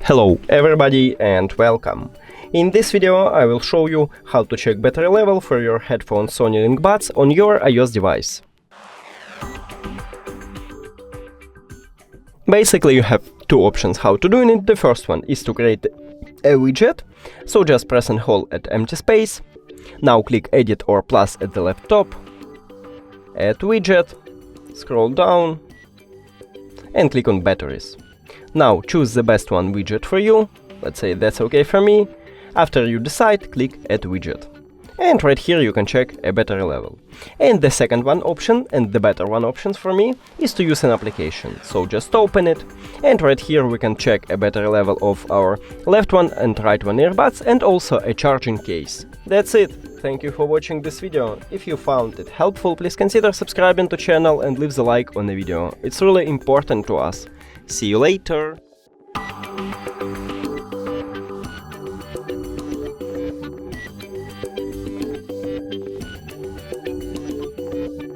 Hello everybody and welcome! In this video I will show you how to check battery level for your headphone SONY LinkBuds on your iOS device. Basically you have two options how to do it. The first one is to create a widget, so just press and hold at empty space. Now click edit or plus at the left top, add widget, scroll down and click on batteries. Now choose the best one widget for you, let's say that's okay for me. After you decide, click add widget. And right here you can check a battery level. And the second one option, and the better one option for me, is to use an application. So just open it, and right here we can check a battery level of our left one and right one earbuds, and also a charging case. That's it. Thank you for watching this video. If you found it helpful, please consider subscribing to channel and leave the like on the video. It's really important to us. See you later!